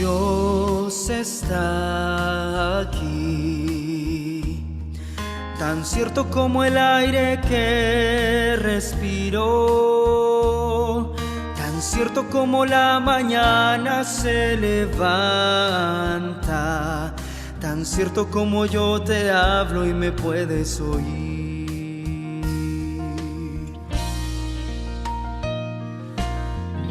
Dios está aquí, tan cierto como el aire que respiro, tan cierto como la mañana se levanta, tan cierto como yo te hablo y me puedes oír.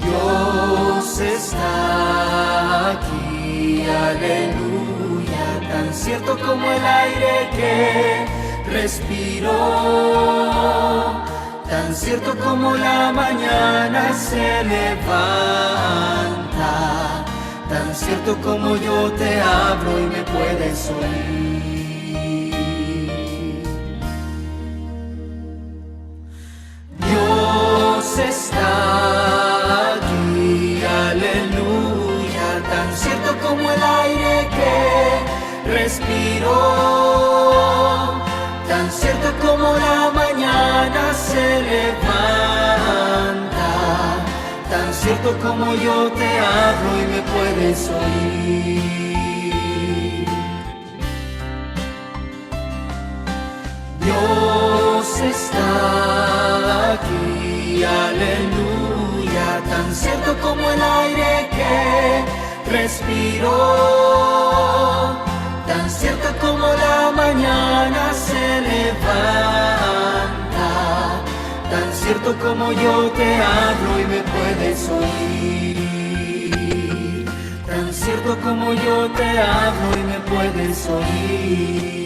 Dios está aquí, aleluya, tan cierto como el aire que respiro, tan cierto como la mañana se levanta, tan cierto como yo te hablo y me puedes oír. Dios está aquí, aleluya, tan cierto como el aire que respiro, tan cierto como la mañana se levanta, tan cierto como yo te hablo y me puedes oír. Dios está aquí, aleluya, tan cierto como el aire que respiro, tan cierto como la mañana se levanta, tan cierto como yo te hablo y me puedes oír, tan cierto como yo te hablo y me puedes oír.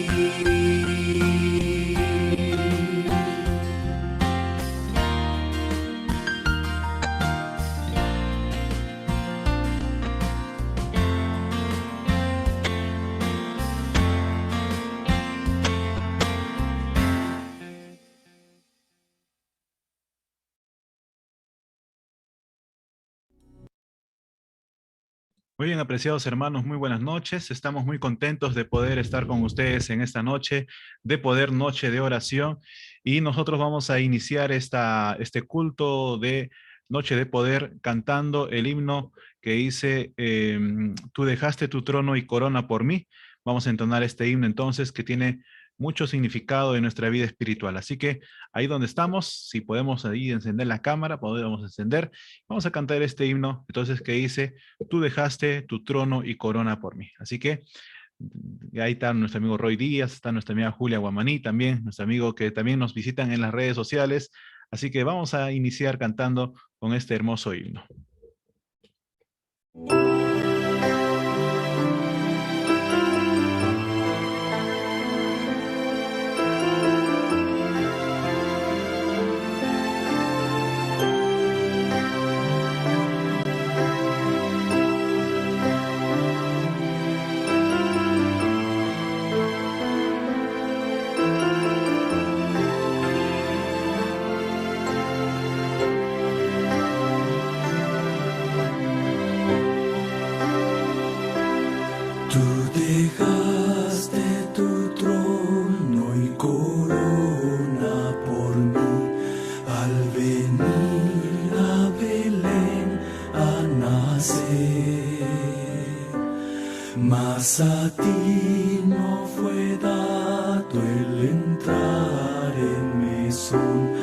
Muy bien, apreciados hermanos, muy buenas noches. Estamos muy contentos de poder estar con ustedes en esta noche de poder, noche de oración. Y nosotros vamos a iniciar este culto de noche de poder cantando el himno que dice, tú dejaste tu trono y corona por mí. Vamos a entonar este himno entonces que tiene mucho significado en nuestra vida espiritual. Así que ahí donde estamos, si podemos ahí encender la cámara, podemos encender. Vamos a cantar este himno entonces que dice, tú dejaste tu trono y corona por mí. Así que ahí está nuestro amigo Roy Díaz, está nuestra amiga Julia Guamaní también, nuestro amigo que también nos visitan en las redes sociales. Así que vamos a iniciar cantando con este hermoso himno. Tú dejaste tu trono y corona por mí al venir a Belén a nacer. Mas a ti no fue dado el entrar en mesón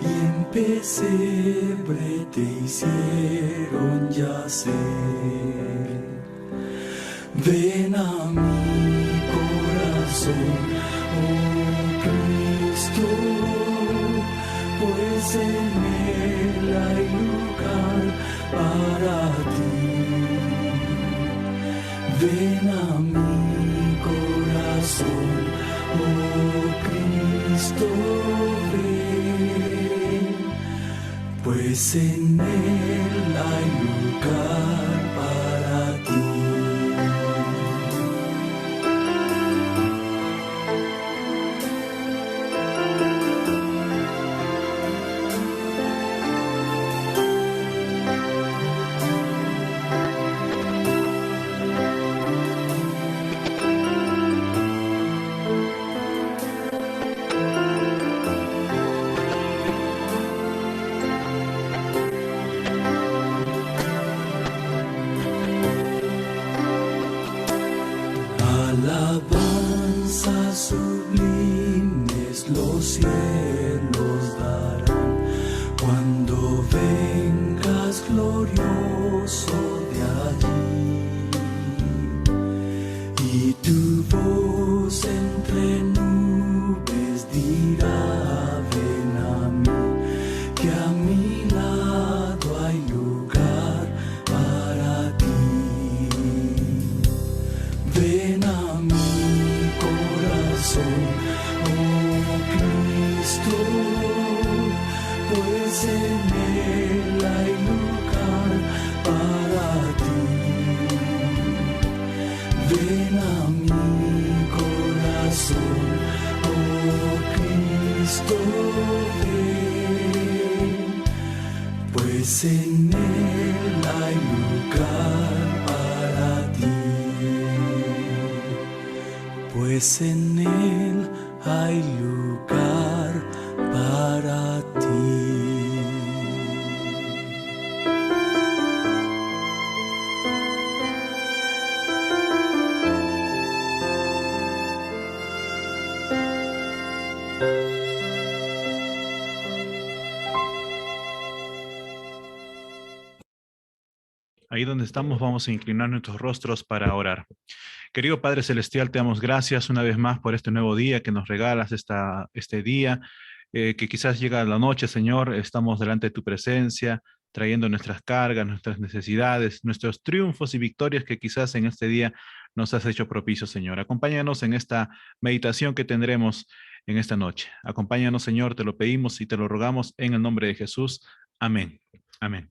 y en pesebre te hicieron yacer. Ven a mi corazón, oh Cristo, pues en él hay lugar para ti. Ven a mi corazón, oh Cristo, ven, pues en él hay lugar para ti. sublimes los cielos darán cuando vengas glorioso de allí, y tu voz entre nubes dirá: ven a mí, que a mi lado hay lugar para ti. Ven a mi corazón, oh Cristo, pues en él hay lugar para ti. Ven a mi corazón, oh Cristo, ven, pues en él hay lugar para ti. Pues en él hay lugar para ti. Ahí donde estamos vamos a inclinar nuestros rostros para orar. Querido Padre Celestial, te damos gracias una vez más por este nuevo día que nos regalas este día, que quizás llega la noche, Señor. Estamos delante de tu presencia, trayendo nuestras cargas, nuestras necesidades, nuestros triunfos y victorias que quizás en este día nos has hecho propicio, Señor. Acompáñanos en esta meditación que tendremos en esta noche. Acompáñanos, Señor, te lo pedimos y te lo rogamos en el nombre de Jesús. Amén. Amén.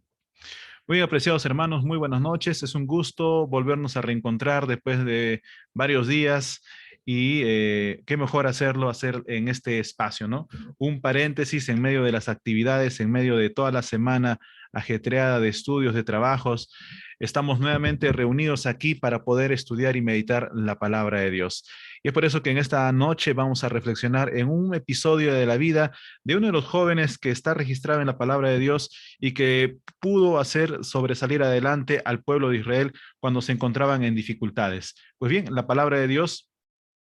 Muy apreciados hermanos, muy buenas noches. Es un gusto volvernos a reencontrar después de varios días y qué mejor hacer en este espacio, ¿no? Un paréntesis en medio de las actividades, en medio de toda la semana ajetreada de estudios, de trabajos. Estamos nuevamente reunidos aquí para poder estudiar y meditar la palabra de Dios. Y es por eso que en esta noche vamos a reflexionar en un episodio de la vida de uno de los jóvenes que está registrado en la palabra de Dios y que pudo hacer sobresalir adelante al pueblo de Israel cuando se encontraban en dificultades. Pues bien, la palabra de Dios,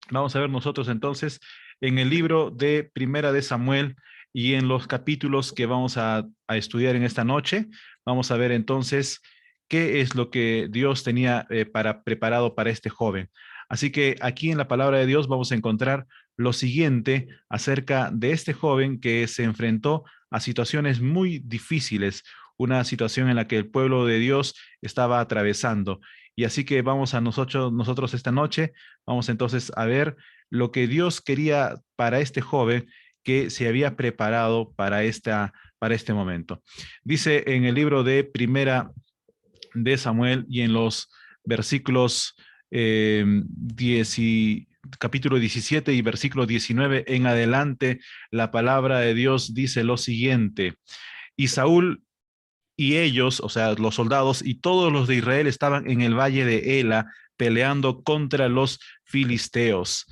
vamos a ver nosotros entonces en el libro de Primera de Samuel y en los capítulos que vamos a estudiar en esta noche. Vamos a ver entonces qué es lo que Dios tenía preparado para este joven. Así que aquí en la palabra de Dios vamos a encontrar lo siguiente acerca de este joven que se enfrentó a situaciones muy difíciles, una situación en la que el pueblo de Dios estaba atravesando. Y así que vamos a nosotros esta noche, vamos entonces a ver lo que Dios quería para este joven que se había preparado para este momento. Dice en el libro de Primera de Samuel y en los versículos capítulo 17 y versículo 19 en adelante, la palabra de Dios dice lo siguiente: y Saúl y ellos, o sea, los soldados y todos los de Israel estaban en el valle de Ela peleando contra los filisteos.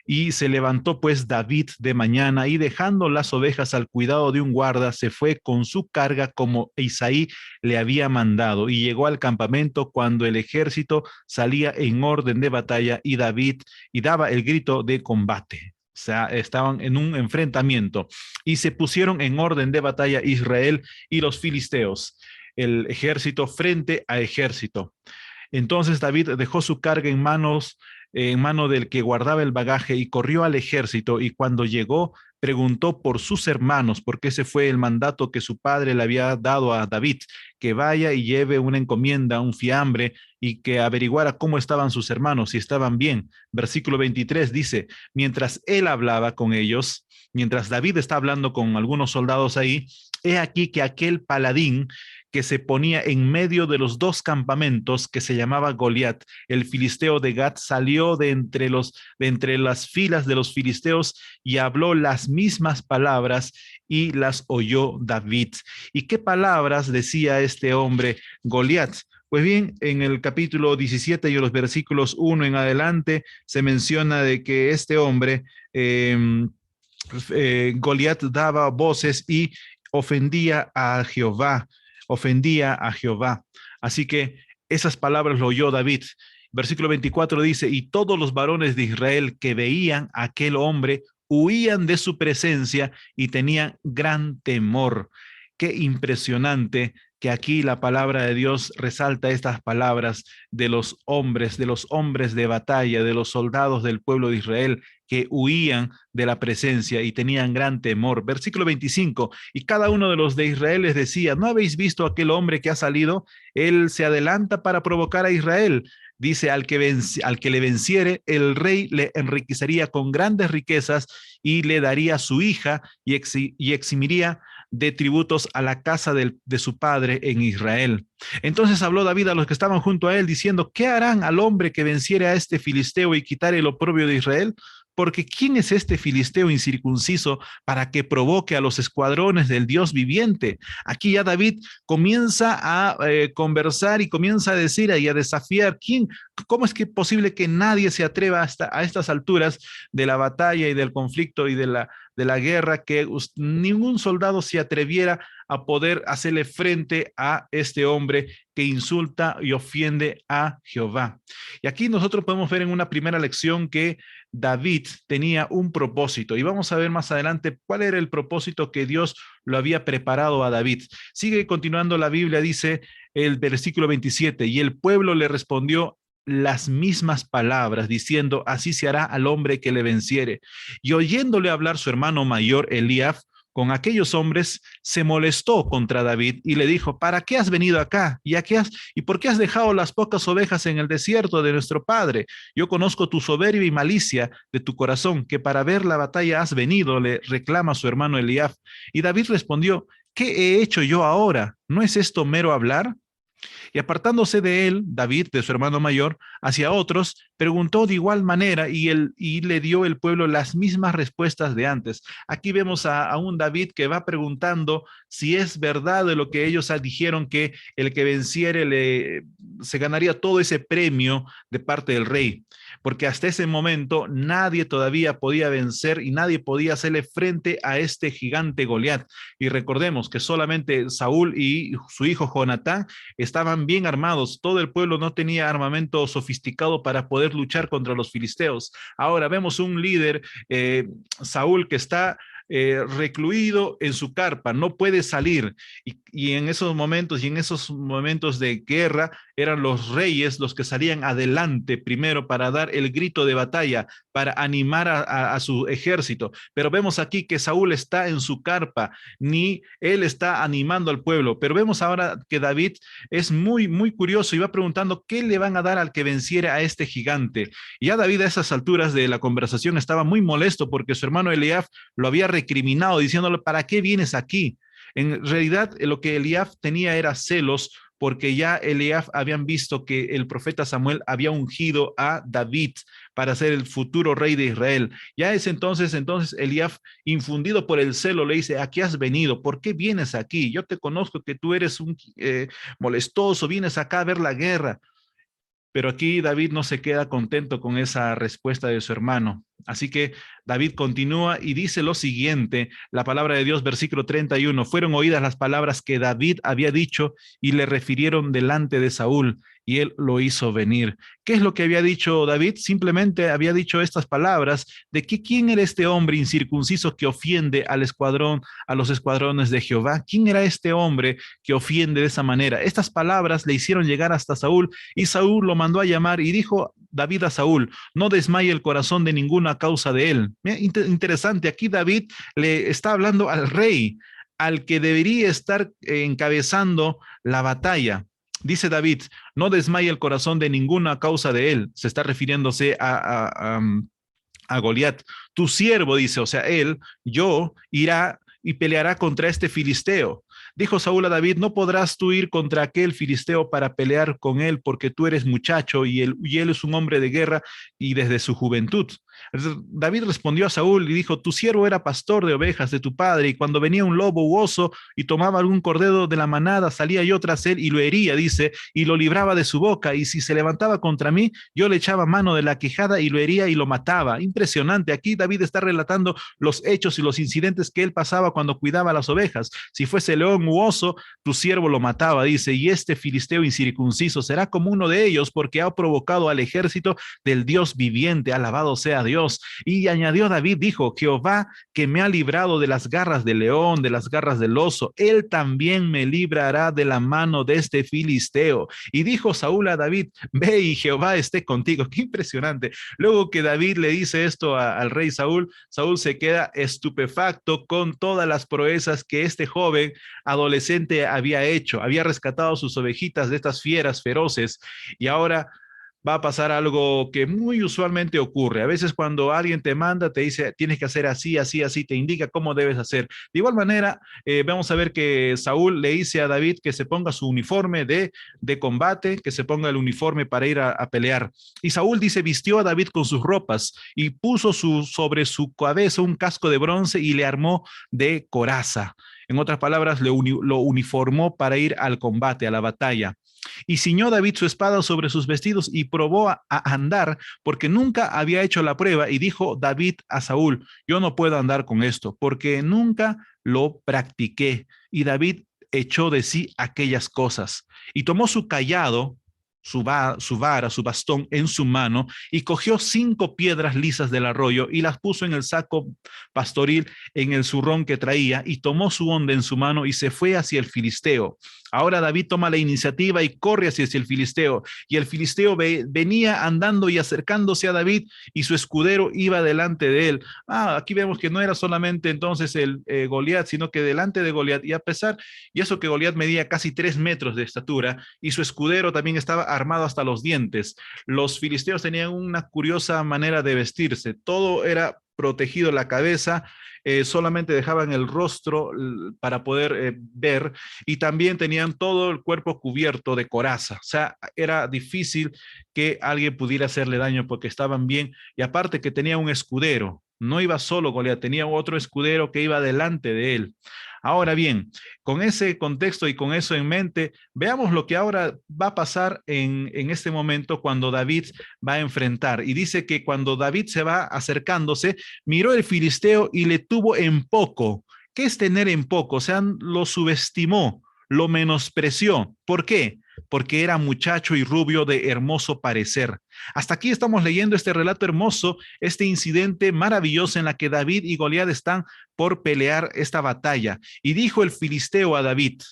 Y se levantó pues David de mañana y dejando las ovejas al cuidado de un guarda, se fue con su carga como Isaí le había mandado y llegó al campamento cuando el ejército salía en orden de batalla y David y daba el grito de combate. O sea, estaban en un enfrentamiento y se pusieron en orden de batalla Israel y los filisteos, el ejército frente a ejército. Entonces David dejó su carga en mano del que guardaba el bagaje y corrió al ejército, y cuando llegó preguntó por sus hermanos, porque ese fue el mandato que su padre le había dado a David, que vaya y lleve una encomienda, un fiambre, y que averiguara cómo estaban sus hermanos, si estaban bien. Versículo 23 dice: mientras él hablaba con ellos, mientras David está hablando con algunos soldados ahí, he aquí que aquel paladín que se ponía en medio de los dos campamentos, que se llamaba Goliat, el filisteo de Gat, salió de entre las filas de los filisteos y habló las mismas palabras y las oyó David. ¿Y qué palabras decía este hombre Goliat? Pues bien, en el capítulo 17 y los versículos 1 en adelante se menciona de que este hombre, Goliat, daba voces y ofendía a Jehová. Así que esas palabras lo oyó David. Versículo 24 dice, y todos los varones de Israel que veían a aquel hombre huían de su presencia y tenían gran temor. Qué impresionante que aquí la palabra de Dios resalta estas palabras de los hombres de batalla, de los soldados del pueblo de Israel que huían de la presencia y tenían gran temor. Versículo 25, y cada uno de los de Israel les decía, ¿no habéis visto aquel hombre que ha salido? Él se adelanta para provocar a Israel. Dice, al que le venciere, el rey le enriquecería con grandes riquezas y le daría su hija y eximiría de tributos a la casa de su padre en Israel. Entonces habló David a los que estaban junto a él, diciendo, ¿qué harán al hombre que venciere a este filisteo y quitare el oprobio de Israel? Porque ¿quién es este filisteo incircunciso para que provoque a los escuadrones del Dios viviente? Aquí ya David comienza a conversar y comienza a decir y a desafiar, ¿cómo es que es posible que nadie se atreva hasta a estas alturas de la batalla y del conflicto y de la guerra, que ningún soldado se atreviera a poder hacerle frente a este hombre que insulta y ofende a Jehová? Y aquí nosotros podemos ver en una primera lección que David tenía un propósito, y vamos a ver más adelante cuál era el propósito que Dios lo había preparado a David. Sigue continuando la Biblia, dice el versículo 27, y el pueblo le respondió las mismas palabras, diciendo, así se hará al hombre que le venciere. Y oyéndole hablar su hermano mayor, Eliab, con aquellos hombres, se molestó contra David y le dijo, ¿para qué has venido acá? ¿Y por qué has dejado las pocas ovejas en el desierto de nuestro padre? Yo conozco tu soberbia y malicia de tu corazón, que para ver la batalla has venido, le reclama su hermano Eliab. Y David respondió, ¿qué he hecho yo ahora? ¿No es esto mero hablar? Y apartándose de él, David, de su hermano mayor, hacia otros, preguntó de igual manera y le dio el pueblo las mismas respuestas de antes. Aquí vemos a un David que va preguntando si es verdad de lo que ellos dijeron, que el que venciere se ganaría todo ese premio de parte del rey, porque hasta ese momento nadie todavía podía vencer y nadie podía hacerle frente a este gigante Goliat. Y recordemos que solamente Saúl y su hijo Jonatán estaban bien armados. Todo el pueblo no tenía armamento sofisticado para poder luchar contra los filisteos. Ahora vemos un líder, Saúl, que está recluido en su carpa, no puede salir, y en esos momentos de guerra eran los reyes los que salían adelante primero para dar el grito de batalla, para animar a su ejército. Pero vemos aquí que Saúl está en su carpa, ni él está animando al pueblo. Pero vemos ahora que David es muy, muy curioso y va preguntando qué le van a dar al que venciere a este gigante. Y ya David a esas alturas de la conversación estaba muy molesto porque su hermano Eliab lo había recriminado diciéndole, ¿para qué vienes aquí? En realidad, lo que Eliab tenía era celos, porque ya Eliab habían visto que el profeta Samuel había ungido a David para ser el futuro rey de Israel. Ya es entonces Eliab, infundido por el celo, le dice, ¿a qué has venido? ¿Por qué vienes aquí? Yo te conozco que tú eres un molestoso, vienes acá a ver la guerra. Pero aquí David no se queda contento con esa respuesta de su hermano. Así que David continúa y dice lo siguiente, la palabra de Dios, versículo 31, fueron oídas las palabras que David había dicho y le refirieron delante de Saúl, y él lo hizo venir. ¿Qué es lo que había dicho David? Simplemente había dicho estas palabras de que quién era este hombre incircunciso que ofiende al escuadrón, a los escuadrones de Jehová. ¿Quién era este hombre que ofiende de esa manera? Estas palabras le hicieron llegar hasta Saúl, y Saúl lo mandó a llamar y dijo David a Saúl, no desmaye el corazón de ninguna causa de él. Interesante, aquí David le está hablando al rey, al que debería estar encabezando la batalla. Dice David, no desmaye el corazón de ninguna causa de él. Se está refiriéndose a Goliat. Tu siervo, dice, o sea, él, yo, irá y peleará contra este filisteo. Dijo Saúl a David, no podrás tú ir contra aquel filisteo para pelear con él, porque tú eres muchacho y él es un hombre de guerra y desde su juventud. David respondió a Saúl y dijo, tu siervo era pastor de ovejas de tu padre, y cuando venía un lobo u oso y tomaba algún cordero de la manada, salía yo tras él y lo hería, dice, y lo libraba de su boca, y si se levantaba contra mí, yo le echaba mano de la quijada y lo hería y lo mataba. Impresionante. Aquí David está relatando los hechos y los incidentes que él pasaba cuando cuidaba las ovejas. Si fuese león u oso, tu siervo lo mataba, dice, y este filisteo incircunciso será como uno de ellos, porque ha provocado al ejército del Dios viviente. Alabado sea Dios. Y añadió David, dijo, Jehová que me ha librado de las garras del león, de las garras del oso, él también me librará de la mano de este filisteo. Y dijo Saúl a David, ve y Jehová esté contigo. Qué impresionante. Luego que David le dice esto al rey Saúl, Saúl se queda estupefacto con todas las proezas que este joven adolescente había hecho. Había rescatado sus ovejitas de estas fieras feroces, y ahora va a pasar algo que muy usualmente ocurre. A veces cuando alguien te manda, te dice, tienes que hacer así, así, así, te indica cómo debes hacer. De igual manera, vamos a ver que Saúl le dice a David que se ponga su uniforme de combate, que se ponga el uniforme para ir a pelear. Y Saúl dice, vistió a David con sus ropas y puso sobre su cabeza un casco de bronce y le armó de coraza. En otras palabras, lo uniformó para ir al combate, a la batalla. Y ciñó David su espada sobre sus vestidos y probó a andar, porque nunca había hecho la prueba. Y dijo David a Saúl, yo no puedo andar con esto, porque nunca lo practiqué. Y David echó de sí aquellas cosas y tomó su cayado, su vara, su bastón en su mano, y cogió 5 piedras lisas del arroyo y las puso en el saco pastoril, en el zurrón que traía, y tomó su honda en su mano y se fue hacia el filisteo. Ahora David toma la iniciativa y corre hacia el filisteo, y el filisteo venía andando y acercándose a David, y su escudero iba delante de él. Aquí vemos que no era solamente entonces el Goliat, sino que delante de Goliat, y eso que Goliat medía casi 3 metros de estatura, y su escudero también estaba armado hasta los dientes. Los filisteos tenían una curiosa manera de vestirse, todo era protegido la cabeza, solamente dejaban el rostro para poder ver, y también tenían todo el cuerpo cubierto de coraza. O sea, era difícil que alguien pudiera hacerle daño porque estaban bien, y aparte que tenía un escudero, no iba solo Goliat, tenía otro escudero que iba delante de él. Ahora bien, con ese contexto y con eso en mente, veamos lo que ahora va a pasar en este momento cuando David va a enfrentar. Y dice que cuando David se va acercándose, miró el filisteo y le tuvo en poco. ¿Qué es tener en poco? O sea, lo subestimó, lo menospreció. ¿Por qué? Porque era muchacho y rubio de hermoso parecer. Hasta aquí estamos leyendo este relato hermoso, este incidente maravilloso en la que David y Goliat están por pelear esta batalla. Y dijo el filisteo a David,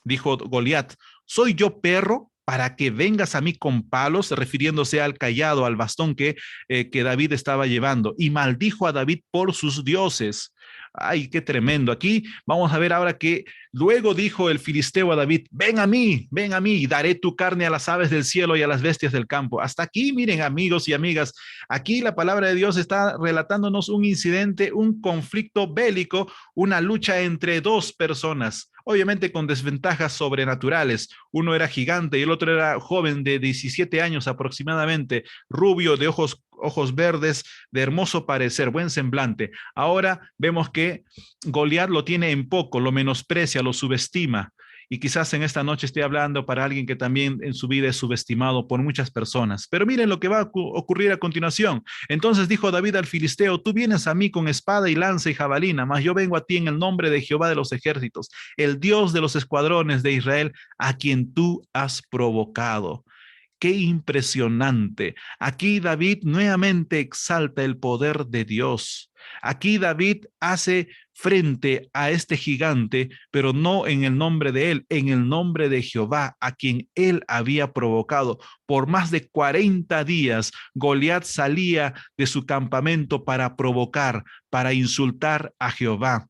dijo Goliat, ¿soy yo perro para que vengas a mí con palos? Refiriéndose al cayado, al bastón que David estaba llevando. Y maldijo a David por sus dioses. Ay, qué tremendo. Aquí vamos a ver ahora que luego dijo el filisteo a David, ven a mí, y daré tu carne a las aves del cielo y a las bestias del campo. Hasta aquí, miren, amigos y amigas, aquí la palabra de Dios está relatándonos un incidente, un conflicto bélico, una lucha entre dos personas, obviamente con desventajas sobrenaturales. Uno era gigante y el otro era joven de 17 años aproximadamente, rubio, de ojos verdes, de hermoso parecer, buen semblante. Ahora vemos que Goliat lo tiene en poco, lo menosprecia, lo subestima. Y quizás en esta noche esté hablando para alguien que también en su vida es subestimado por muchas personas. Pero miren lo que va a ocurrir a continuación. Entonces dijo David al filisteo, tú vienes a mí con espada y lanza y jabalina, mas yo vengo a ti en el nombre de Jehová de los ejércitos, el Dios de los escuadrones de Israel, a quien tú has provocado. Qué impresionante. Aquí David nuevamente exalta el poder de Dios. Aquí David hace frente a este gigante, pero no en el nombre de él, en el nombre de Jehová, a quien él había provocado. Por más de 40 días, Goliat salía de su campamento para provocar, para insultar a Jehová.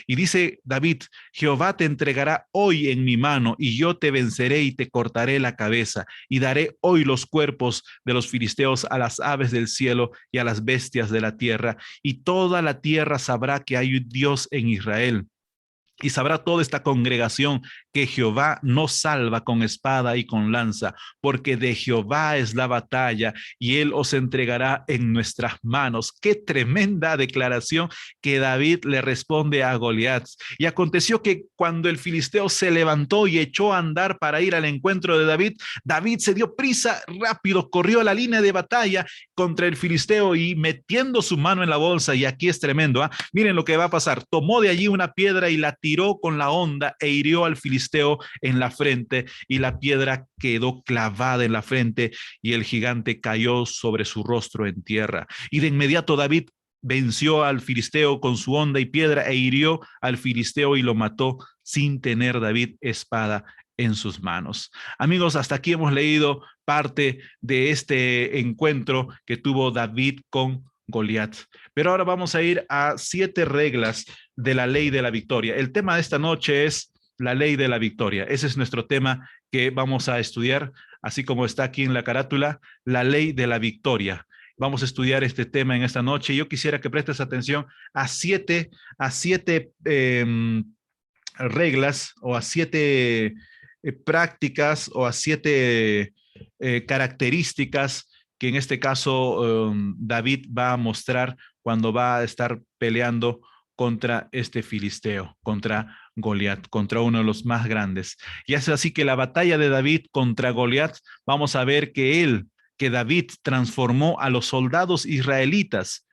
Y dice David, Jehová te entregará hoy en mi mano, y yo te venceré y te cortaré la cabeza, y daré hoy los cuerpos de los filisteos a las aves del cielo y a las bestias de la tierra, y toda la tierra sabrá que hay Dios en Israel. Y sabrá toda esta congregación que Jehová no salva con espada y con lanza, porque de Jehová es la batalla y él os entregará en nuestras manos. Qué tremenda declaración que David le responde a Goliat. Y aconteció que cuando el filisteo se levantó y echó a andar para ir al encuentro de David, David se dio prisa rápido, corrió a la línea de batalla contra el filisteo y metiendo su mano en la bolsa, y aquí es tremendo, ¿eh? Miren lo que va a pasar. Tomó de allí una piedra y la tiró con la honda e hirió al filisteo en la frente, y la piedra quedó clavada en la frente y el gigante cayó sobre su rostro en tierra. Y de inmediato David venció al filisteo con su honda y piedra e hirió al filisteo y lo mató sin tener David espada en sus manos. Amigos, hasta aquí hemos leído parte de este encuentro que tuvo David con Goliat. Pero ahora vamos a ir a 7 reglas de la ley de la victoria. El tema de esta noche es la ley de la victoria. Ese es nuestro tema que vamos a estudiar, así como está aquí en la carátula, la ley de la victoria. Vamos a estudiar este tema en esta noche. Yo quisiera que prestes atención a siete reglas o a 7 prácticas o a 7 características que en este caso David va a mostrar cuando va a estar peleando contra este filisteo, contra Goliat, contra uno de los más grandes. Y es así que la batalla de David contra Goliat, vamos a ver que David transformó a los soldados israelitas.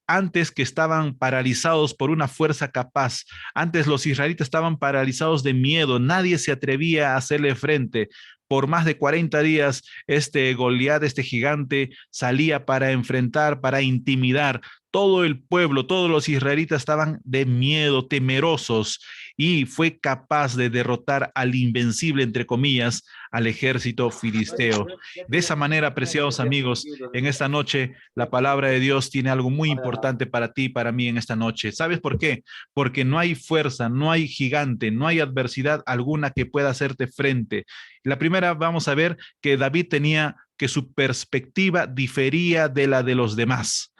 Antes que estaban paralizados por una fuerza capaz, antes los israelitas estaban paralizados de miedo, nadie se atrevía a hacerle frente. Por más de 40 días, este Goliat, este gigante, salía para enfrentar, para intimidar. Todo el pueblo, todos los israelitas estaban de miedo, temerosos, y fue capaz de derrotar al invencible, entre comillas, al ejército filisteo. De esa manera, apreciados amigos, en esta noche la palabra de Dios tiene algo muy importante para ti y para mí en esta noche. ¿Sabes por qué? Porque no hay fuerza, no hay gigante, no hay adversidad alguna que pueda hacerte frente. La primera, vamos a ver que David tenía que su perspectiva difería de la de los demás.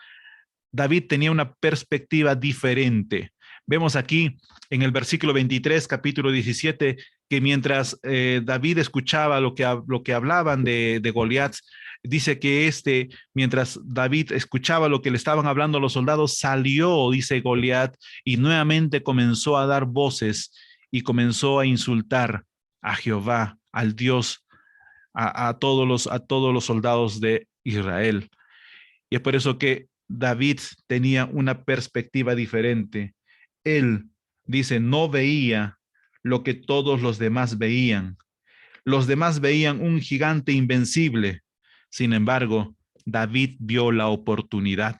David tenía una perspectiva diferente. Vemos aquí en el versículo 23, capítulo 17, que mientras David escuchaba lo que hablaban de Goliat, dice que mientras David escuchaba lo que le estaban hablando los soldados, salió, dice Goliat, y nuevamente comenzó a dar voces y comenzó a insultar a Jehová, al Dios, a todos los soldados de Israel. Y es por eso que David tenía una perspectiva diferente. Él, dice, no veía lo que todos los demás veían. Los demás veían un gigante invencible. Sin embargo, David vio la oportunidad.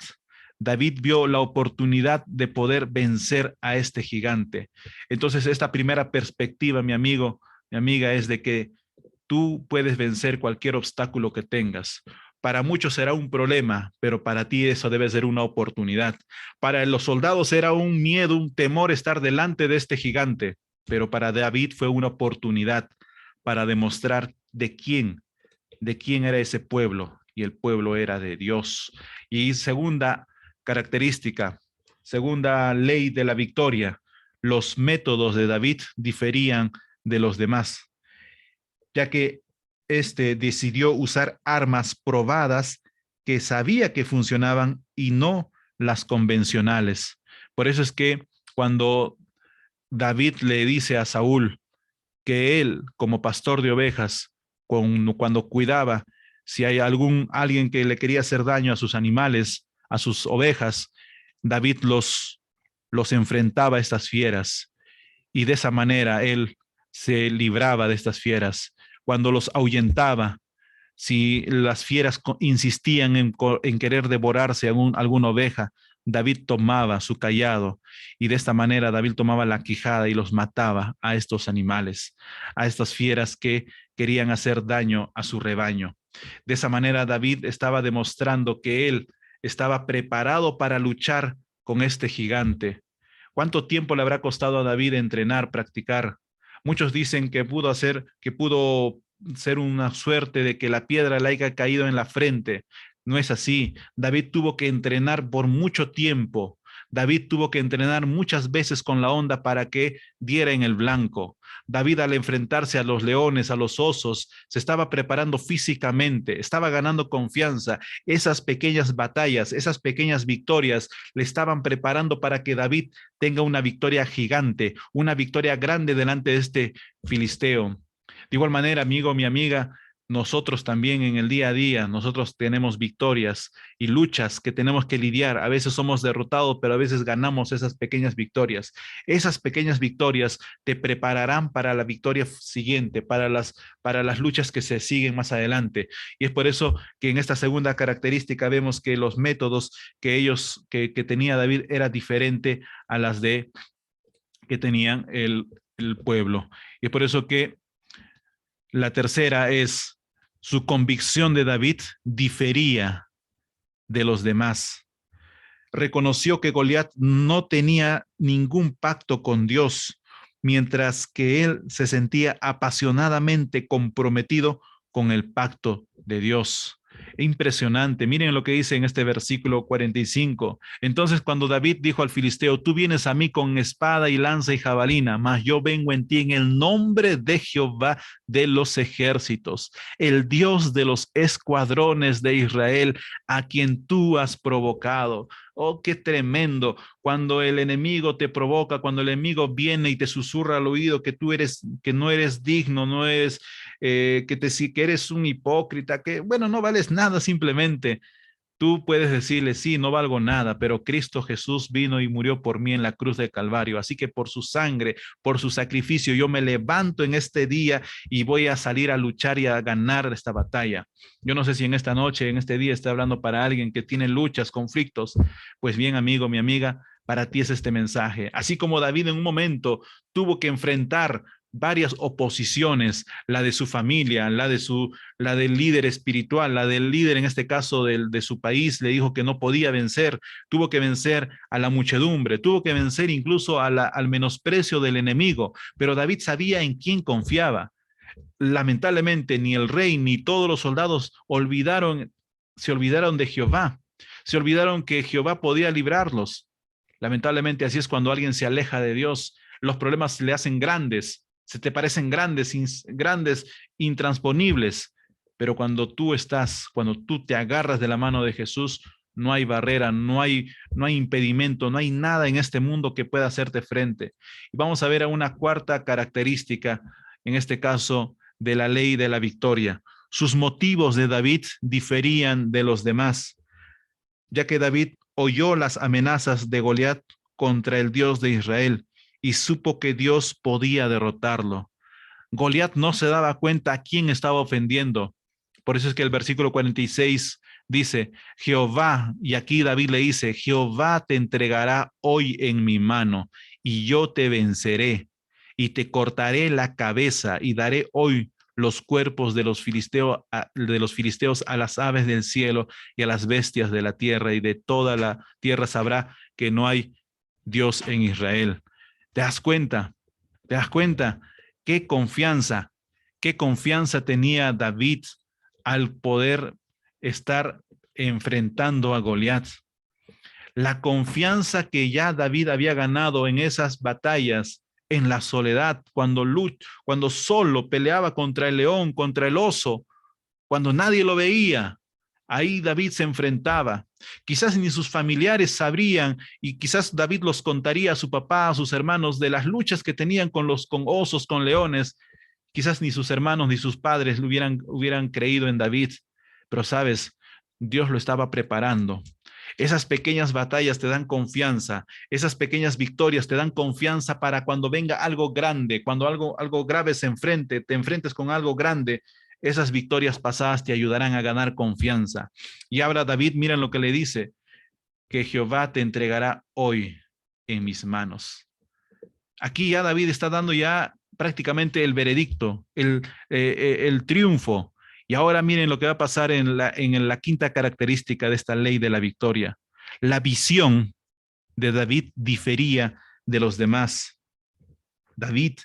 David vio la oportunidad de poder vencer a este gigante. Entonces, esta primera perspectiva, mi amigo, mi amiga, es de que tú puedes vencer cualquier obstáculo que tengas. Para muchos será un problema, pero para ti eso debe ser una oportunidad. Para los soldados era un miedo, un temor estar delante de este gigante, pero para David fue una oportunidad para demostrar de quién era ese pueblo, y el pueblo era de Dios. Y segunda característica, segunda ley de la victoria, los métodos de David diferían de los demás, ya que decidió usar armas probadas que sabía que funcionaban y no las convencionales. Por eso es que cuando David le dice a Saúl que él, como pastor de ovejas, cuando cuidaba, si hay alguien que le quería hacer daño a sus animales, a sus ovejas, David los enfrentaba a estas fieras, y de esa manera él se libraba de estas fieras. Cuando los ahuyentaba, si las fieras insistían en querer devorarse alguna oveja, David tomaba su cayado, y de esta manera David tomaba la quijada y los mataba a estos animales, a estas fieras que querían hacer daño a su rebaño. De esa manera David estaba demostrando que él estaba preparado para luchar con este gigante. ¿Cuánto tiempo le habrá costado a David entrenar, practicar? Muchos dicen que pudo ser una suerte de que la piedra le haya caído en la frente. No es así. David tuvo que entrenar por mucho tiempo. David tuvo que entrenar muchas veces con la honda para que diera en el blanco. David, al enfrentarse a los leones, a los osos, se estaba preparando físicamente, estaba ganando confianza. Esas pequeñas batallas, esas pequeñas victorias le estaban preparando para que David tenga una victoria gigante, una victoria grande delante de este filisteo. De igual manera, amigo, mi amiga, nosotros también en el día a día, nosotros tenemos victorias y luchas que tenemos que lidiar. A veces somos derrotados, pero a veces ganamos esas pequeñas victorias. Esas pequeñas victorias te prepararán para la victoria siguiente, para las luchas que se siguen más adelante. Y es por eso que en esta segunda característica vemos que los métodos que tenía David era diferente a las que tenían el pueblo. Y es por eso que la tercera es su convicción de David difería de los demás. Reconoció que Goliat no tenía ningún pacto con Dios, mientras que él se sentía apasionadamente comprometido con el pacto de Dios. Impresionante. Miren lo que dice en este versículo 45. Entonces, cuando David dijo al filisteo, tú vienes a mí con espada y lanza y jabalina, mas yo vengo en ti en el nombre de Jehová de los ejércitos, el Dios de los escuadrones de Israel, a quien tú has provocado. Oh, qué tremendo. Cuando el enemigo te provoca, cuando el enemigo viene y te susurra al oído que que no eres digno, no eres, que eres un hipócrita, que bueno, no vales nada simplemente. Tú puedes decirle, sí, no valgo nada, pero Cristo Jesús vino y murió por mí en la cruz del Calvario. Así que por su sangre, por su sacrificio, yo me levanto en este día y voy a salir a luchar y a ganar esta batalla. Yo no sé si en esta noche, en este día, está hablando para alguien que tiene luchas, conflictos. Pues bien, amigo, mi amiga, para ti es este mensaje. Así como David en un momento tuvo que enfrentar varias oposiciones, la de su familia, la del líder espiritual, la del líder en este caso de su país, le dijo que no podía vencer, tuvo que vencer a la muchedumbre, tuvo que vencer incluso al menosprecio del enemigo, pero David sabía en quién confiaba. Lamentablemente ni el rey ni todos los soldados se olvidaron de Jehová, se olvidaron que Jehová podía librarlos. Lamentablemente así es cuando alguien se aleja de Dios, los problemas se le hacen grandes, se te parecen grandes, intransponibles, pero cuando tú te agarras de la mano de Jesús, no hay barrera, no hay impedimento, no hay nada en este mundo que pueda hacerte frente. Y vamos a ver a una cuarta característica, en este caso, de la ley de la victoria. Sus motivos de David diferían de los demás, ya que David oyó las amenazas de Goliat contra el Dios de Israel y supo que Dios podía derrotarlo. Goliat no se daba cuenta a quién estaba ofendiendo. Por eso es que el versículo 46 dice, Jehová, y aquí David le dice, Jehová te entregará hoy en mi mano y yo te venceré y te cortaré la cabeza y daré hoy los cuerpos de los filisteos a las aves del cielo y a las bestias de la tierra, y de toda la tierra sabrá que no hay Dios en Israel. ¿Te das cuenta? ¿Te das cuenta? Qué confianza tenía David al poder estar enfrentando a Goliat. La confianza que ya David había ganado en esas batallas, en la soledad, cuando solo peleaba contra el león, contra el oso, cuando nadie lo veía. Ahí David se enfrentaba. Quizás ni sus familiares sabrían, y quizás David los contaría a su papá, a sus hermanos, de las luchas que tenían con osos, con leones. Quizás ni sus hermanos ni sus padres hubieran creído en David. Pero sabes, Dios lo estaba preparando. Esas pequeñas batallas te dan confianza, esas pequeñas victorias te dan confianza para cuando venga algo grande, cuando algo grave te enfrentes con algo grande. Esas victorias pasadas te ayudarán a ganar confianza. Y ahora David, miren lo que le dice, que Jehová te entregará hoy en mis manos. Aquí ya David está dando ya prácticamente el veredicto, el triunfo. Y ahora miren lo que va a pasar en la quinta característica de esta ley de la victoria. La visión de David difería de los demás. David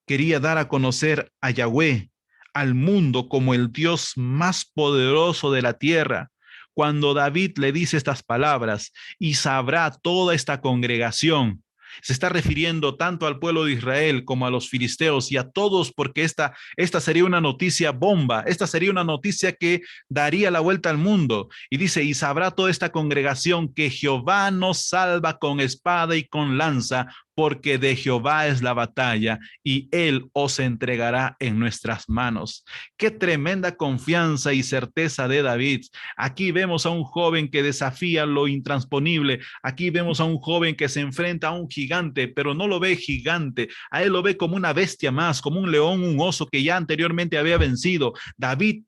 quería dar a conocer a Yahweh al mundo como el Dios más poderoso de la tierra, Cuando David le dice estas palabras, y sabrá toda esta congregación, se está refiriendo tanto al pueblo de Israel como a los filisteos y a todos, porque esta sería una noticia bomba, esta sería una noticia que daría la vuelta al mundo. Y dice, y sabrá toda esta congregación que Jehová nos salva con espada y con lanza, porque de Jehová es la batalla y él os entregará en nuestras manos. Qué tremenda confianza y certeza de David. Aquí vemos a un joven que desafía lo intransponible. Aquí vemos a un joven que se enfrenta a un gigante, pero no lo ve gigante. A él lo ve como una bestia más, como un león, un oso que ya anteriormente había vencido. David,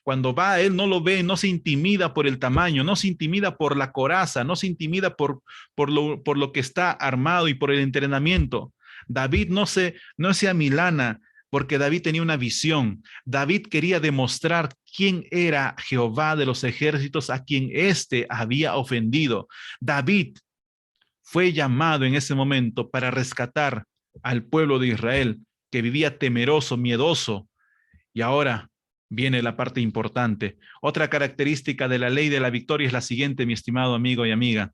cuando va a él, no lo ve, no se intimida por el tamaño, no se intimida por la coraza, no se intimida por lo que está armado y por el entrenamiento. David no se amilana, porque David tenía una visión. David quería demostrar quién era Jehová de los ejércitos, a quien éste había ofendido. David fue llamado en ese momento para rescatar al pueblo de Israel, que vivía temeroso, miedoso, y ahora viene la parte importante. Otra característica de la ley de la victoria es la siguiente, mi estimado amigo y amiga.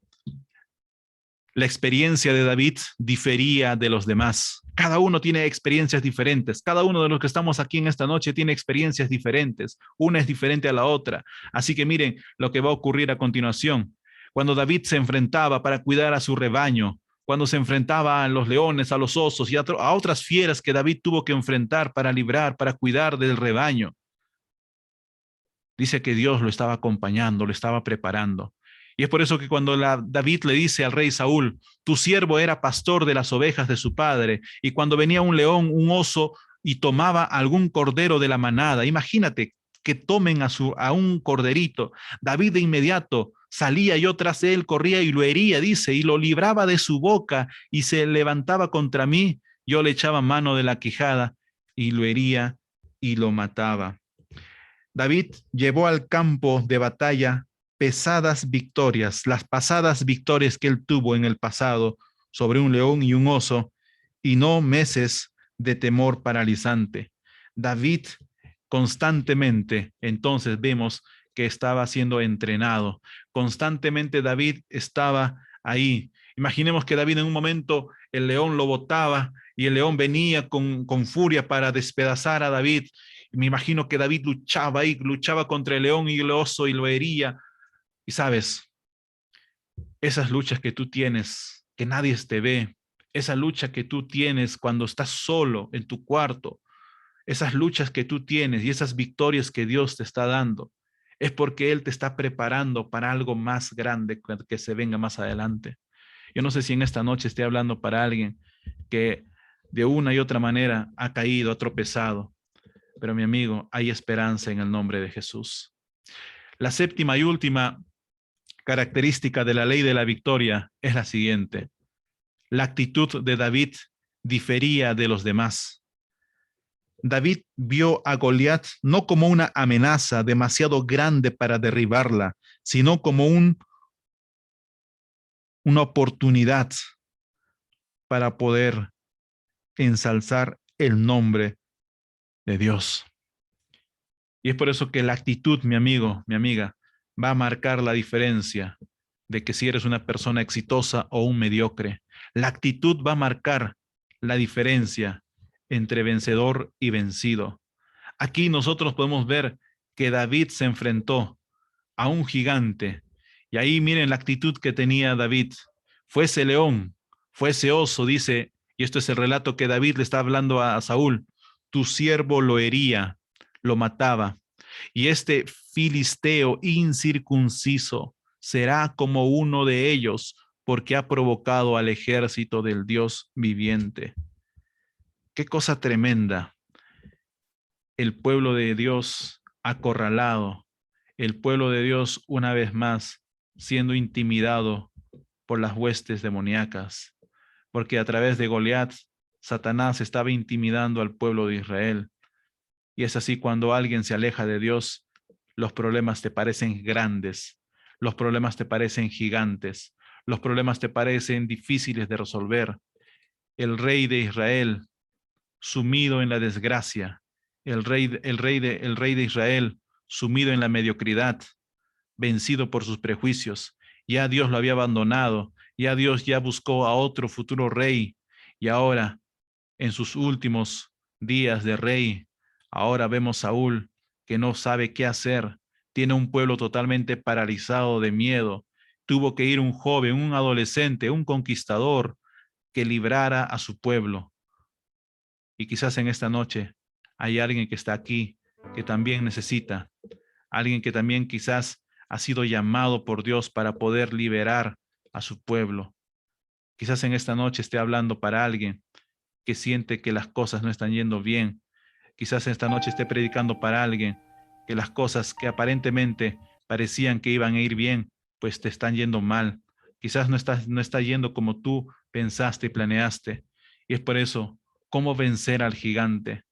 La experiencia de David difería de los demás. Cada uno tiene experiencias diferentes. Cada uno de los que estamos aquí en esta noche tiene experiencias diferentes. Una es diferente a la otra. Así que miren lo que va a ocurrir a continuación. Cuando David se enfrentaba para cuidar a su rebaño, cuando se enfrentaba a los leones, a los osos y a otras fieras que David tuvo que enfrentar para librar, para cuidar del rebaño, dice que Dios lo estaba acompañando, lo estaba preparando. Y es por eso que cuando David le dice al rey Saúl, tu siervo era pastor de las ovejas de su padre, y cuando venía un león, un oso, y tomaba algún cordero de la manada, imagínate que tomen a un corderito, David de inmediato salía, yo tras él corría y lo hería, dice, y lo libraba de su boca, y se levantaba contra mí, yo le echaba mano de la quijada, y lo hería y lo mataba. David llevó al campo de batalla pesadas victorias, las pasadas victorias que él tuvo en el pasado sobre un león y un oso, y no meses de temor paralizante. David constantemente, entonces vemos que estaba siendo entrenado. Constantemente David estaba ahí. Imaginemos que David en un momento el león lo botaba y el león venía con furia para despedazar a David. Me imagino que David luchaba ahí, luchaba contra el león y el oso y lo hería. Y sabes, esas luchas que tú tienes, que nadie te ve, esa lucha que tú tienes cuando estás solo en tu cuarto, esas luchas que tú tienes y esas victorias que Dios te está dando, es porque Él te está preparando para algo más grande que se venga más adelante. Yo no sé si en esta noche estoy hablando para alguien que de una y otra manera ha caído, ha tropezado, pero mi amigo, hay esperanza en el nombre de Jesús. La séptima y última característica de la ley de la victoria es la siguiente. La actitud de David difería de los demás. David vio a Goliat no como una amenaza demasiado grande para derribarla, sino como una oportunidad para poder ensalzar el nombre de Dios. Y es por eso que la actitud, mi amigo, mi amiga, va a marcar la diferencia de que si eres una persona exitosa o un mediocre. La actitud va a marcar la diferencia entre vencedor y vencido. Aquí nosotros podemos ver que David se enfrentó a un gigante. Y ahí miren la actitud que tenía David. Fue ese león, fue ese oso, dice, y esto es el relato que David le está hablando a Saúl. Tu siervo lo hería, lo mataba. Y este filisteo incircunciso será como uno de ellos, porque ha provocado al ejército del Dios viviente. Qué cosa tremenda. El pueblo de Dios acorralado, el pueblo de Dios una vez más siendo intimidado por las huestes demoníacas, porque a través de Goliat, Satanás estaba intimidando al pueblo de Israel. Y es así cuando alguien se aleja de Dios, los problemas te parecen grandes, los problemas te parecen gigantes, los problemas te parecen difíciles de resolver. El rey de Israel, sumido en la desgracia, el rey de Israel, sumido en la mediocridad, vencido por sus prejuicios. Ya Dios lo había abandonado, ya Dios ya buscó a otro futuro rey, y ahora, en sus últimos días de rey, ahora vemos a Saúl que no sabe qué hacer, tiene un pueblo totalmente paralizado de miedo. Tuvo que ir un joven, un adolescente, un conquistador que librara a su pueblo. Y quizás en esta noche hay alguien que está aquí que también necesita, alguien que también quizás ha sido llamado por Dios para poder liberar a su pueblo. Quizás en esta noche esté hablando para alguien que siente que las cosas no están yendo bien. Quizás esta noche esté predicando para alguien que las cosas que aparentemente parecían que iban a ir bien, pues te están yendo mal. Quizás no está yendo como tú pensaste y planeaste. Y es por eso, ¿cómo vencer al gigante?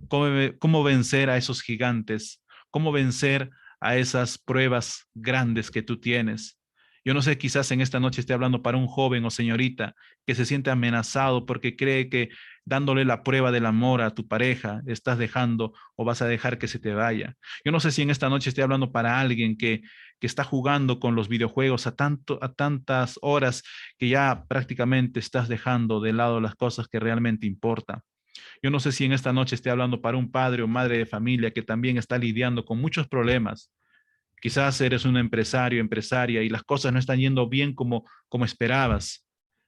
¿Cómo vencer a esos gigantes? ¿Cómo vencer a esas pruebas grandes que tú tienes? Yo no sé, quizás en esta noche esté hablando para un joven o señorita que se siente amenazado porque cree que dándole la prueba del amor a tu pareja estás dejando o vas a dejar que se te vaya. Yo no sé si en esta noche esté hablando para alguien que está jugando con los videojuegos a tantas horas que ya prácticamente estás dejando de lado las cosas que realmente importan. Yo no sé si en esta noche esté hablando para un padre o madre de familia que también está lidiando con muchos problemas. Quizás eres un empresario, empresaria y las cosas no están yendo bien como esperabas.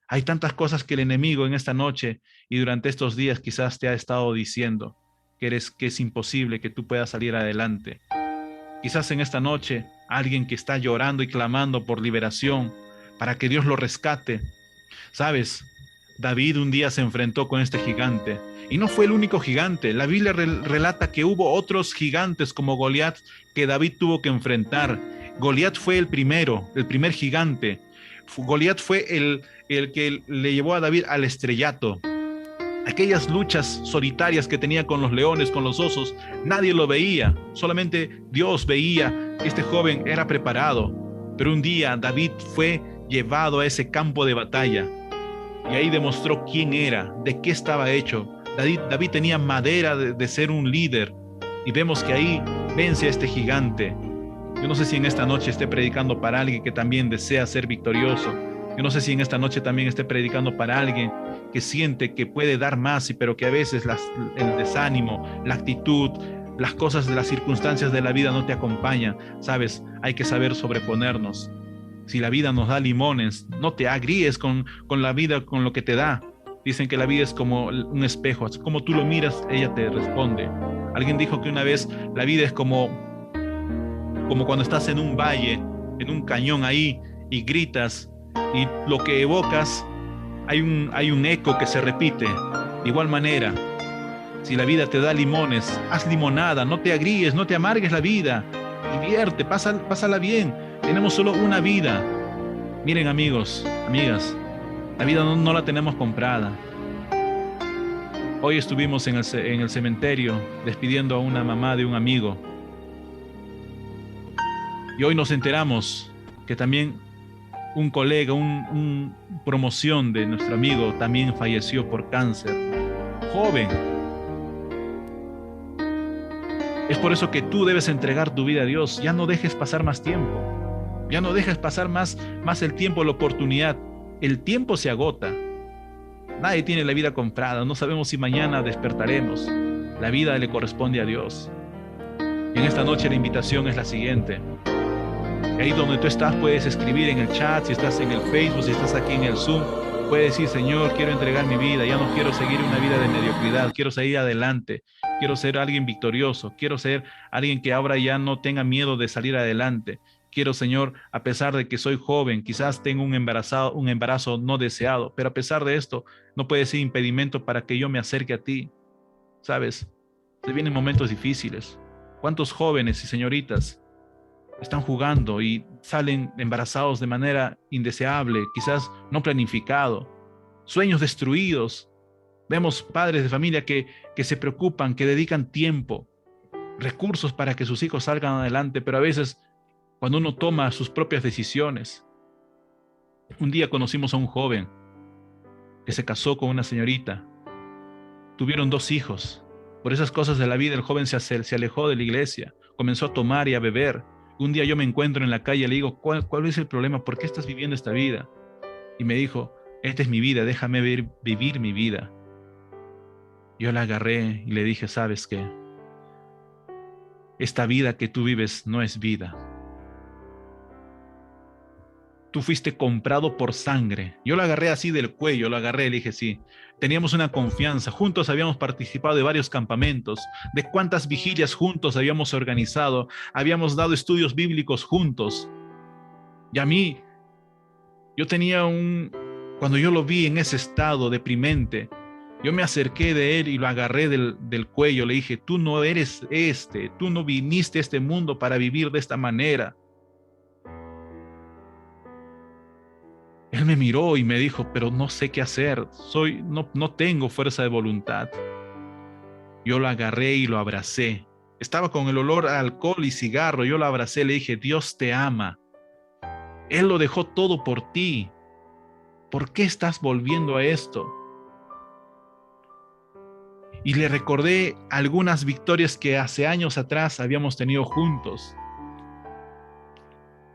Hay tantas cosas que el enemigo en esta noche y durante estos días quizás te ha estado diciendo que es imposible que tú puedas salir adelante. Quizás en esta noche alguien que está llorando y clamando por liberación para que Dios lo rescate. ¿Sabes? David un día se enfrentó con este gigante y no fue el único gigante. La Biblia relata que hubo otros gigantes como Goliat que David tuvo que enfrentar. Goliat fue el primer gigante. Goliat fue el que le llevó a David al estrellato. Aquellas luchas solitarias que tenía con los leones, con los osos, nadie lo veía. Solamente Dios veía que este joven era preparado. Pero un día David fue llevado a ese campo de batalla y ahí demostró quién era, de qué estaba hecho. David tenía madera de ser un líder y vemos que ahí vence a este gigante. Yo no sé si en esta noche esté predicando para alguien que también desea ser victorioso. Yo no sé si en esta noche también esté predicando para alguien que siente que puede dar más, pero que a veces el desánimo, la actitud, las cosas de las circunstancias de la vida no te acompañan. Sabes, hay que saber sobreponernos. Si la vida nos da limones, no te agríes con la vida, con lo que te da. Dicen que la vida es como un espejo, así como tú lo miras, ella te responde. Alguien dijo que una vez la vida es como cuando estás en un valle, en un cañón ahí, y gritas, y lo que evocas, hay un eco que se repite. De igual manera, si la vida te da limones, haz limonada, no te agríes, no te amargues la vida, divierte, pásala bien. Tenemos solo una vida. Miren, amigos, amigas, la vida no la tenemos comprada. Hoy estuvimos en el cementerio despidiendo a una mamá de un amigo. Y hoy nos enteramos que también un colega, un promoción de nuestro amigo también falleció por cáncer. Joven. Es por eso que tú debes entregar tu vida a Dios. Ya no dejes pasar más tiempo. Ya no dejes pasar más el tiempo, la oportunidad. El tiempo se agota. Nadie tiene la vida comprada. No sabemos si mañana despertaremos. La vida le corresponde a Dios. Y en esta noche la invitación es la siguiente. Ahí donde tú estás puedes escribir en el chat, si estás en el Facebook, si estás aquí en el Zoom, puedes decir: Señor, quiero entregar mi vida, ya no quiero seguir una vida de mediocridad, quiero seguir adelante, quiero ser alguien victorioso, quiero ser alguien que ahora ya no tenga miedo de salir adelante. Quiero, Señor, a pesar de que soy joven, quizás tengo un embarazo no deseado, pero a pesar de esto, no puede ser impedimento para que yo me acerque a ti. ¿Sabes? Se vienen momentos difíciles. ¿Cuántos jóvenes y señoritas están jugando y salen embarazados de manera indeseable, quizás no planificado? Sueños destruidos. Vemos padres de familia que se preocupan, que dedican tiempo, recursos para que sus hijos salgan adelante, pero a veces cuando uno toma sus propias decisiones. Un día conocimos a un joven que se casó con una señorita. Tuvieron 2 hijos. Por esas cosas de la vida, el joven se alejó de la iglesia, comenzó a tomar y a beber. Un día yo me encuentro en la calle, le digo, ¿cuál es el problema? ¿Por qué estás viviendo esta vida? Y me dijo, esta es mi vida, déjame vivir mi vida. Yo la agarré y le dije, ¿sabes qué? Esta vida que tú vives no es vida. Tú fuiste comprado por sangre. Yo lo agarré así del cuello, lo agarré, le dije, sí. Teníamos una confianza, juntos habíamos participado de varios campamentos, de cuántas vigilias juntos habíamos organizado, habíamos dado estudios bíblicos juntos. Y a mí, cuando yo lo vi en ese estado deprimente, yo me acerqué de él y lo agarré del cuello, le dije, tú no eres tú no viniste a este mundo para vivir de esta manera. Él me miró y me dijo, pero no sé qué hacer, no tengo fuerza de voluntad. Yo lo agarré y lo abracé. Estaba con el olor a alcohol y cigarro, yo lo abracé, le dije, Dios te ama. Él lo dejó todo por ti. ¿Por qué estás volviendo a esto? Y le recordé algunas victorias que hace años atrás habíamos tenido juntos.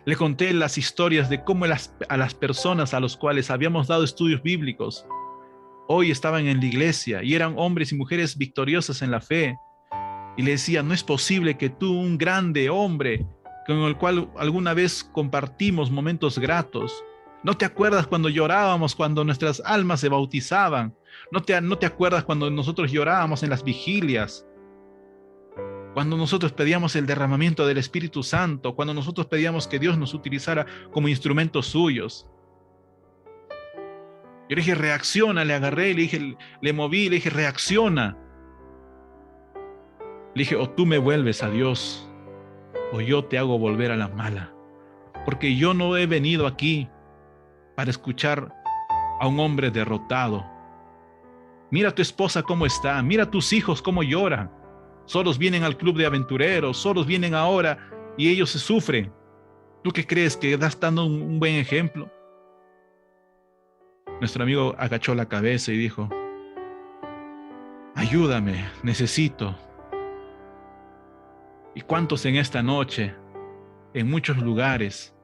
Le conté las historias de cómo a las personas a los cuales habíamos dado estudios bíblicos, hoy estaban en la iglesia y eran hombres y mujeres victoriosos en la fe. Y le decía, no es posible que tú, un grande hombre con el cual alguna vez compartimos momentos gratos, ¿no te acuerdas cuando llorábamos, cuando nuestras almas se bautizaban? ¿No te acuerdas cuando nosotros llorábamos en las vigilias? Cuando nosotros pedíamos el derramamiento del Espíritu Santo, cuando nosotros pedíamos que Dios nos utilizara como instrumentos suyos. Yo le dije, reacciona, le agarré, le moví, le dije, reacciona. Le dije, o tú me vuelves a Dios, o yo te hago volver a la mala. Porque yo no he venido aquí para escuchar a un hombre derrotado. Mira a tu esposa cómo está, mira a tus hijos cómo lloran. Solos vienen al club de aventureros, solos vienen ahora y ellos se sufren. ¿Tú qué crees que estás dando un buen ejemplo? Nuestro amigo agachó la cabeza y dijo, ayúdame, necesito. ¿Y cuántos en esta noche, en muchos lugares,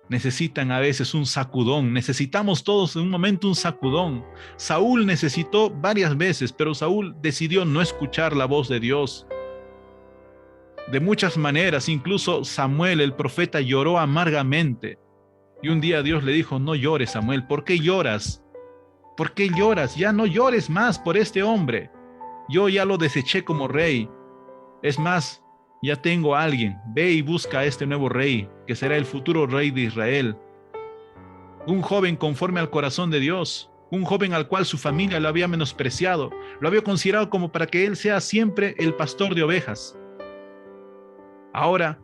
necesitan a veces un sacudón? Necesitamos todos en un momento un sacudón. Saúl necesitó varias veces, pero Saúl decidió no escuchar la voz de Dios. De muchas maneras, incluso Samuel, el profeta, lloró amargamente. Y un día Dios le dijo, no llores, Samuel, ¿por qué lloras? ¿Por qué lloras? Ya no llores más por este hombre. Yo ya lo deseché como rey. Es más, ya tengo a alguien. Ve y busca a este nuevo rey, que será el futuro rey de Israel. Un joven conforme al corazón de Dios. Un joven al cual su familia lo había menospreciado. Lo había considerado como para que él sea siempre el pastor de ovejas. Ahora,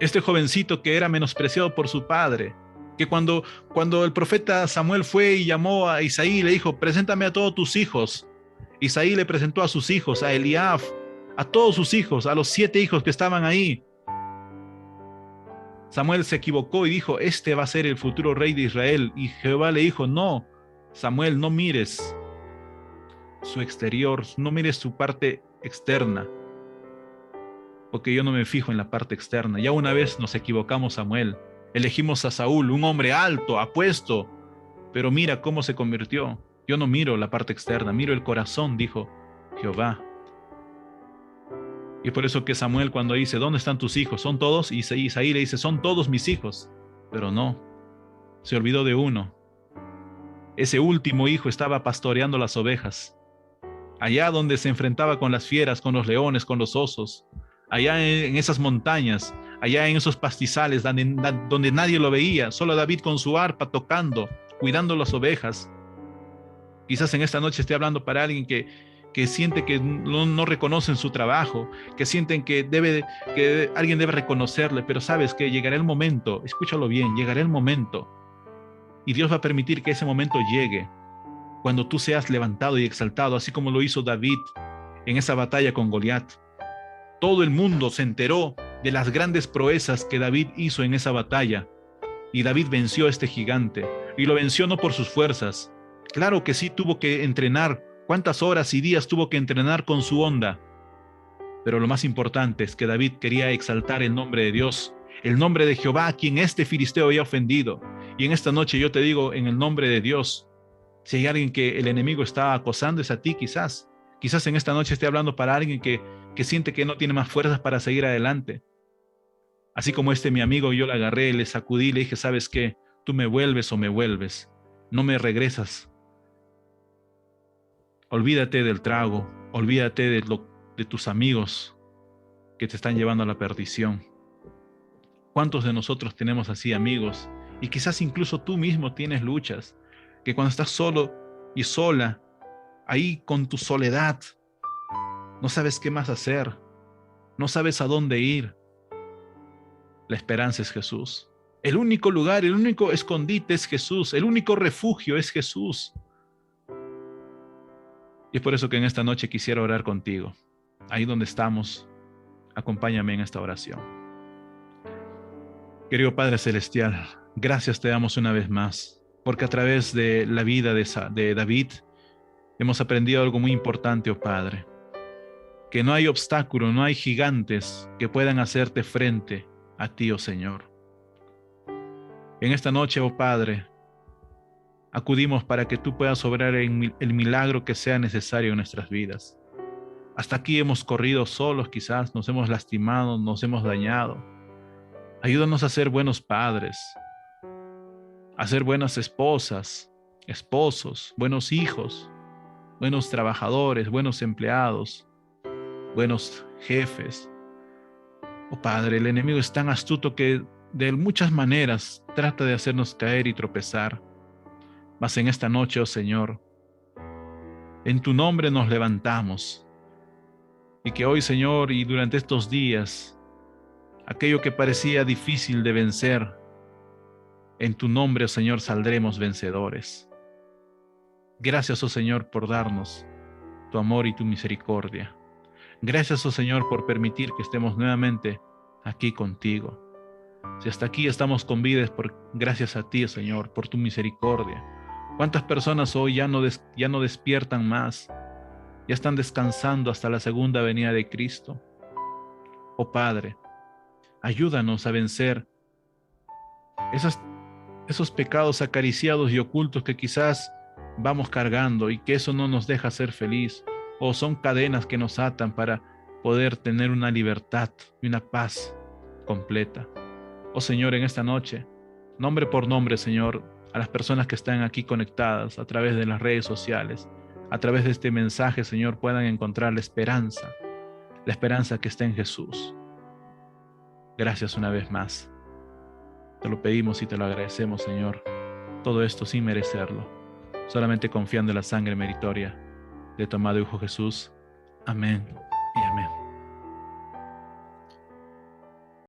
este jovencito que era menospreciado por su padre, que cuando el profeta Samuel fue y llamó a Isaí y le dijo, preséntame a todos tus hijos. Isaí le presentó a sus hijos, a Eliab, a todos sus hijos, a los 7 hijos que estaban ahí. Samuel se equivocó y dijo, este va a ser el futuro rey de Israel. Y Jehová le dijo, no, Samuel, no mires su exterior, no mires su parte externa, porque yo no me fijo en la parte externa. Ya una vez nos equivocamos, Samuel. Elegimos a Saúl, un hombre alto, apuesto, pero mira cómo se convirtió. Yo no miro la parte externa, miro el corazón, dijo Jehová. Y por eso que Samuel cuando dice, ¿dónde están tus hijos? ¿Son todos? Y Isaí le dice, son todos mis hijos. Pero no, se olvidó de uno. Ese último hijo estaba pastoreando las ovejas. Allá donde se enfrentaba con las fieras, con los leones, con los osos. Allá en esas montañas, allá en esos pastizales donde nadie lo veía. Solo David con su arpa tocando, cuidando las ovejas. Quizás en esta noche esté hablando para alguien que siente que no reconocen su trabajo, que sienten que alguien debe reconocerle, pero sabes que llegará el momento, escúchalo bien, llegará el momento, y Dios va a permitir que ese momento llegue, cuando tú seas levantado y exaltado, así como lo hizo David en esa batalla con Goliat. Todo el mundo se enteró de las grandes proezas que David hizo en esa batalla, y David venció a este gigante, y lo venció no por sus fuerzas. Claro que sí tuvo que entrenar. ¿Cuántas horas y días tuvo que entrenar con su onda? Pero lo más importante es que David quería exaltar el nombre de Dios, el nombre de Jehová, a quien este filisteo había ofendido. Y en esta noche yo te digo, en el nombre de Dios, si hay alguien que el enemigo está acosando, es a ti quizás. Quizás en esta noche esté hablando para alguien que siente que no tiene más fuerzas para seguir adelante. Así como mi amigo, yo le agarré, le sacudí, le dije, ¿sabes qué? Tú me vuelves o me vuelves. No me regresas. Olvídate del trago, olvídate de tus amigos que te están llevando a la perdición. ¿Cuántos de nosotros tenemos así amigos? Y quizás incluso tú mismo tienes luchas, que cuando estás solo y sola, ahí con tu soledad, no sabes qué más hacer, no sabes a dónde ir. La esperanza es Jesús. El único lugar, el único escondite es Jesús, el único refugio es Jesús. Y es por eso que en esta noche quisiera orar contigo. Ahí donde estamos, acompáñame en esta oración. Querido Padre Celestial, gracias te damos una vez más, porque a través de la vida de David hemos aprendido algo muy importante, oh Padre, que no hay obstáculo, no hay gigantes que puedan hacerte frente a ti, oh Señor. En esta noche, oh Padre, acudimos para que tú puedas obrar el milagro que sea necesario en nuestras vidas. Hasta aquí hemos corrido solos, quizás nos hemos lastimado, nos hemos dañado. Ayúdanos a ser buenos padres, a ser buenas esposas, esposos, buenos hijos, buenos trabajadores, buenos empleados, buenos jefes. Oh Padre, el enemigo es tan astuto que de muchas maneras trata de hacernos caer y tropezar. Mas en esta noche, oh Señor, en tu nombre nos levantamos. Y que hoy, Señor, y durante estos días, aquello que parecía difícil de vencer, en tu nombre, oh Señor, saldremos vencedores. Gracias, oh Señor, por darnos tu amor y tu misericordia. Gracias, oh Señor, por permitir que estemos nuevamente aquí contigo. Si hasta aquí estamos con vida es gracias a ti, oh Señor, por tu misericordia. ¿Cuántas personas hoy ya no despiertan más? Ya están descansando hasta la segunda venida de Cristo. Oh Padre, ayúdanos a vencer esos pecados acariciados y ocultos que quizás vamos cargando y que eso no nos deja ser feliz, o son cadenas que nos atan para poder tener una libertad y una paz completa. Oh Señor, en esta noche, nombre por nombre, Señor, a las personas que están aquí conectadas a través de las redes sociales, a través de este mensaje, Señor, puedan encontrar la esperanza que está en Jesús. Gracias una vez más. Te lo pedimos y te lo agradecemos, Señor. Todo esto sin merecerlo, solamente confiando en la sangre meritoria de tu amado Hijo Jesús. Amén y amén.